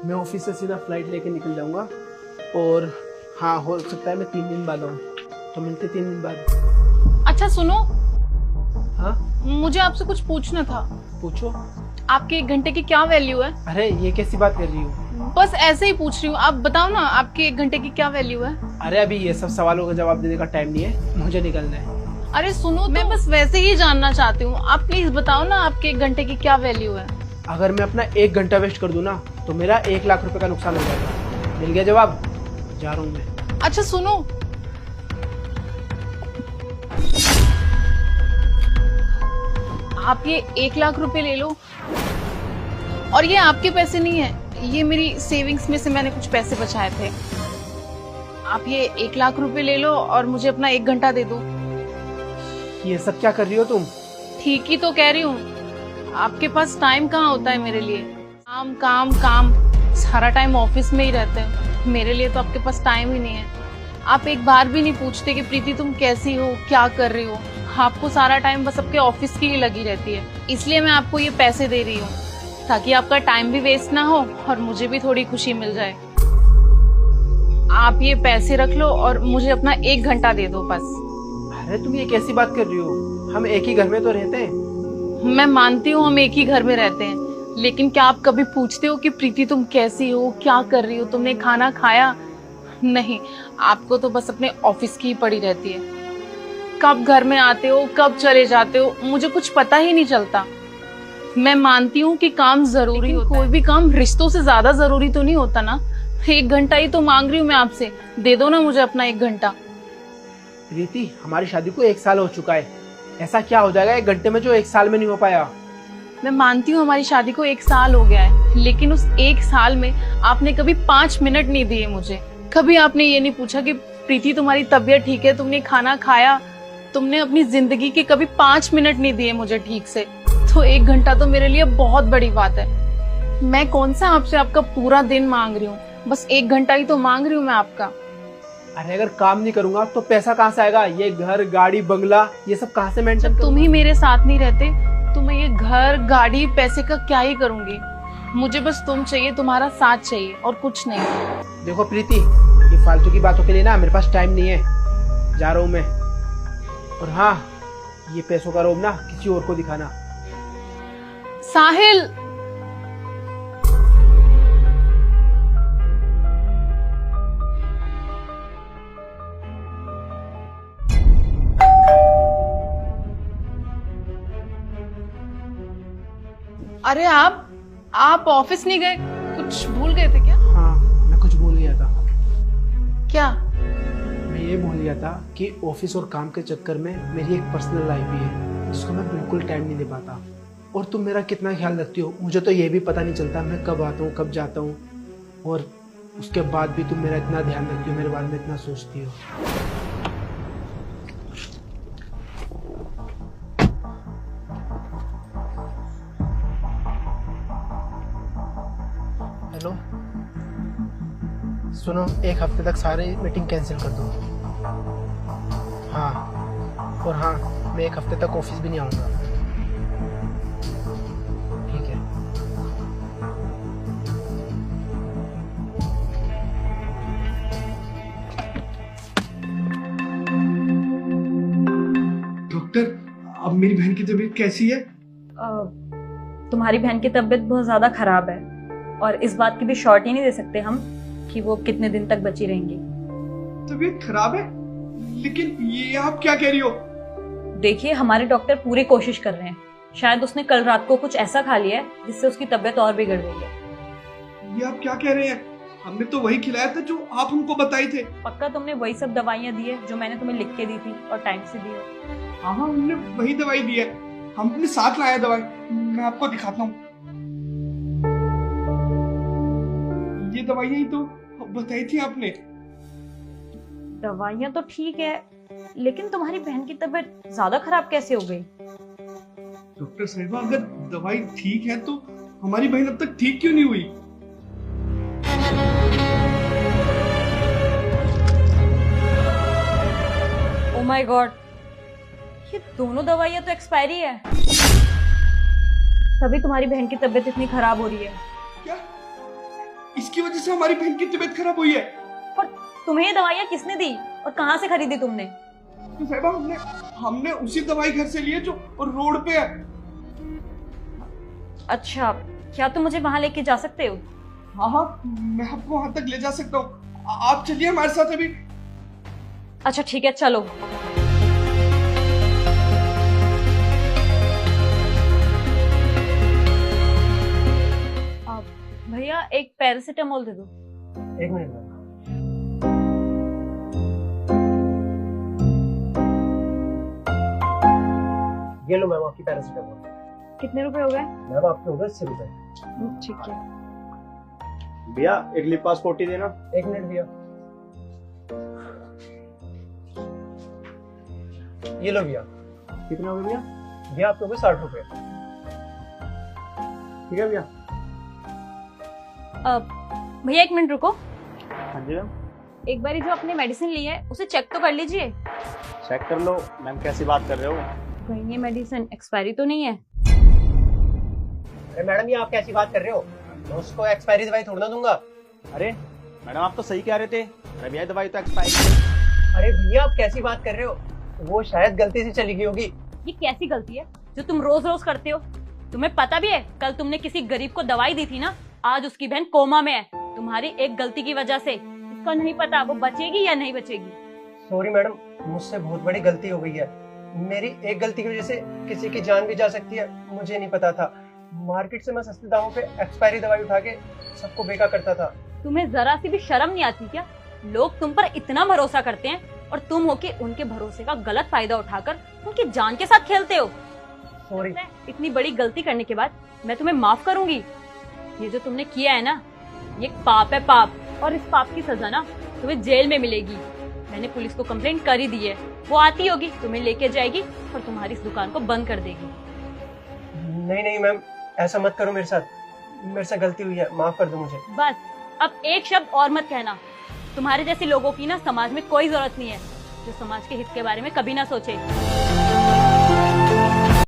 मैं ऑफिस से सीधा फ्लाइट लेके निकल जाऊंगा और हाँ हो सकता है मैं 3 दिन बाद आऊँ, तो मिलते 3 दिन बाद। अच्छा सुनो, हाँ मुझे आपसे कुछ पूछना था। पूछो। आपके 1 घंटे की क्या वैल्यू है? अरे ये कैसी बात कर रही हो? बस ऐसे ही पूछ रही हूँ, आप बताओ ना आपके 1 घंटे की क्या वैल्यू है? अरे अभी ये सब सवालों का जवाब देने का टाइम नहीं है, मुझे निकलना है। अरे सुनो, मैं बस वैसे ही जानना चाहती हूँ, आप प्लीज बताओ ना आपके 1 घंटे की क्या वैल्यू है? अगर मैं अपना 1 घंटा वेस्ट कर दूं ना तो मेरा 1 लाख रुपए का नुकसान हो जाएगा। मिल गया जवाब, जा रहा हूँ मैं। अच्छा सुनो, आप ये 1 लाख रुपए ले लो, और ये आपके पैसे नहीं है, ये मेरी सेविंग्स में से मैंने कुछ पैसे बचाए थे। आप ये 1 लाख रुपए ले लो और मुझे अपना 1 घंटा दे दो। ये सब क्या कर रही हो तुम? ठीक ही तो कह रही हूँ, आपके पास टाइम कहाँ होता है मेरे लिए? काम काम काम, सारा टाइम ऑफिस में ही रहते हैं, मेरे लिए तो आपके पास टाइम ही नहीं है। आप एक बार भी नहीं पूछते कि प्रीति तुम कैसी हो, क्या कर रही हो। आपको सारा टाइम बस आपके ऑफिस की ही लगी रहती है, इसलिए मैं आपको ये पैसे दे रही हूँ ताकि आपका टाइम भी वेस्ट ना हो और मुझे भी थोड़ी खुशी मिल जाए। आप ये पैसे रख लो और मुझे अपना 1 घंटा दे दो बस। अरे तुम ये कैसी बात कर रही हो? हम एक ही घर में तो रहते हैं। मैं मानती हूँ हम एक ही घर में रहते हैं, लेकिन क्या आप कभी पूछते हो कि प्रीति तुम कैसी हो, क्या कर रही हो, तुमने खाना खाया? नहीं, आपको तो बस अपने ऑफिस की ही पड़ी रहती है। कब घर में आते हो, कब चले जाते हो, मुझे कुछ पता ही नहीं चलता। मैं मानती हूँ कि काम जरूरी होता है, कोई भी काम रिश्तों से ज्यादा जरूरी तो नहीं होता ना। 1 घंटा ही तो मांग रही हूँ मैं आपसे, दे दो ना मुझे अपना 1 घंटा। प्रीति, हमारी शादी को 1 साल हो चुका है, ऐसा क्या हो जाएगा 1 घंटे में जो 1 साल में नहीं हो पाया? मैं मानती हूँ हमारी शादी को 1 साल हो गया है, लेकिन उस 1 साल में आपने कभी 5 मिनट नहीं दिए मुझे। कभी आपने ये नहीं पूछा कि प्रीति तुम्हारी तबीयत ठीक है, तुमने खाना खाया? तुमने अपनी जिंदगी के कभी 5 मिनट नहीं दिए मुझे ठीक से। तो 1 घंटा तो मेरे लिए बहुत बड़ी बात है। मैं कौन सा आपसे आपका पूरा दिन मांग रही हूँ, बस 1 घंटा ही तो मांग रही हूँ मैं आपका। अरे अगर काम नहीं करूंगा तो पैसा कहाँ से आएगा? ये घर गाड़ी बंगला ये सब कहाँ से मेंटेन जब तुम ही मेरे साथ नहीं रहते तो मैं ये घर गाड़ी पैसे का क्या ही करूंगी। मुझे बस तुम चाहिए, तुम्हारा साथ चाहिए और कुछ नहीं। देखो प्रीति, ये फालतू की बातों के लिए ना मेरे पास टाइम नहीं है, जा रहा हूँ मैं। और हाँ, ये पैसों का रोब ना किसी और को दिखाना। साहिल, अरे आप ऑफिस नहीं गए? कुछ भूल गए थे क्या? हाँ, मैं कुछ भूल गया था। क्या? मैं ये भूल गया था कि ऑफिस और काम के चक्कर में मेरी एक पर्सनल लाइफ भी है जिसको मैं बिल्कुल टाइम नहीं दे पाता। और तुम मेरा कितना ख्याल रखती हो मुझे तो ये भी पता नहीं चलता, मैं कब आता हूँ कब जाता हूँ। और उसके बाद भी तुम मेरा इतना ध्यान रखती हो, मेरे बारे में इतना सोचती हो। हेलो, सुनो, 1 हफ्ते तक सारी मीटिंग कैंसिल कर दो। हाँ, और हाँ, मैं 1 हफ्ते तक ऑफिस भी नहीं आऊँगा। ठीक है। डॉक्टर, अब मेरी बहन की तबीयत कैसी है? तुम्हारी बहन की तबीयत बहुत ज्यादा खराब है और इस बात की भी श्योरिटी नहीं दे सकते हम कि वो कितने दिन तक बची रहेंगी। तबीयत खराब है? लेकिन ये आप क्या कह रही हो? देखिए, हमारे डॉक्टर पूरी कोशिश कर रहे हैं, शायद उसने कल रात को कुछ ऐसा खा लिया है जिससे उसकी तबीयत और बिगड़ गई है। ये आप क्या कह रहे हैं? हमने तो वही खिलाया था जो आप हमको बताए थे। पक्का तुमने वही सब दवाइयाँ दी है जो मैंने तुम्हें लिख के दी थी और टाइम से दी है? हाँ, हमने वही दवाई दी है, हम अपने साथ लाए दवाई। मैं आपको दिखाता हूँ, ये दवाइयाँ ही तो बताई थी आपने। दवाइयाँ तो ठीक है, लेकिन तुम्हारी बहन की तबीयत ज्यादा खराब कैसे हो गई? डॉक्टर साहिबा, अगर दवाई ठीक है तो हमारी बहन अब तक ठीक क्यों नहीं हुई? ओह माय गॉड, ये दोनों दवाइयाँ तो एक्सपायरी है, तभी तुम्हारी बहन की तबीयत इतनी खराब हो रही है। क्या? इसकी वजह से हमारी बहन की तबीयत खराब हुई है। और तुम्हें ये दवाइयाँ किसने दी और कहाँ से खरीदी तुमने? तो साहिबा हमने उसी दवाई घर से ली है जो रोड पे है। अच्छा, क्या तुम मुझे वहाँ लेके जा सकते हो? हाँ, मैं आपको वहां तक ले जा सकता हूँ। आप चलिए हमारे साथ अभी। अच्छा ठीक है, चलो। भैया एक पैरासिटामोल दे दो। एक मिनट मैम। ये लो मैम आपकी पैरासिटामोल। कितने रुपए हो गए? मैम आपके हो गए 80 रुपए। ठीक है। भैया एक लिप पास 40 देना। एक मिनट भैया, ये लो भैया। कितने हो गए भैया? भैया आपके हो गए 60 रुपए। ठीक है भैया। भैया एक मिनट रुको। हाँ जी मैम। एक बार जो अपने मेडिसिन ली है उसे चेक तो कर लीजिए। चेक कर लो। मैम कैसी बात कर रहे हो? कहीं ये मेडिसिन एक्सपायरी तो नहीं है? अरे मैडम ये आप कैसी बात कर रहे हो? मैं उसको एक्सपायरी दवाई थोड़ा ना दूंगा। अरे मैडम आप तो सही कह रहे थे। अरे भैया दवाई तो एक्सपायरी है। अरे भैया आप कैसी बात कर रहे हो? वो शायद गलती से चली गई होगी। ये कैसी गलती है जो तुम रोज रोज करते हो? तुम्हें पता भी है कल तुमने किसी गरीब को दवाई दी थी ना, आज उसकी बहन कोमा में है तुम्हारी एक गलती की वजह से। इसका नहीं पता वो बचेगी या नहीं बचेगी। सॉरी मैडम, मुझसे बहुत बड़ी गलती हो गई है। मेरी एक गलती की वजह से किसी की जान भी जा सकती है, मुझे नहीं पता था। मार्केट से मैं सस्ते दामों पे एक्सपायरी दवाई उठा के सबको बेचा करता था। तुम्हें जरा सी भी शर्म नहीं आती क्या? लोग तुम पर इतना भरोसा करते हैं और तुम हो के उनके भरोसे का गलत फायदा उठाकर उनकी जान के साथ खेलते हो। सॉरी। इतनी बड़ी गलती करने के बाद मैं तुम्हें माफ करूंगी? ये जो तुमने किया है ना, ये पाप है, पाप। और इस पाप की सजा ना तुम्हें जेल में मिलेगी। मैंने पुलिस को कंप्लेंट कर ही दी है, वो आती होगी, तुम्हें लेके जाएगी और तुम्हारी इस दुकान को बंद कर देगी। नहीं नहीं मैम, ऐसा मत करो मेरे साथ। मेरे से गलती हुई है, माफ कर दो मुझे। बस अब एक शब्द और मत कहना। तुम्हारे जैसे लोगों की ना समाज में कोई जरूरत नहीं है जो समाज के हित के बारे में कभी ना सोचे।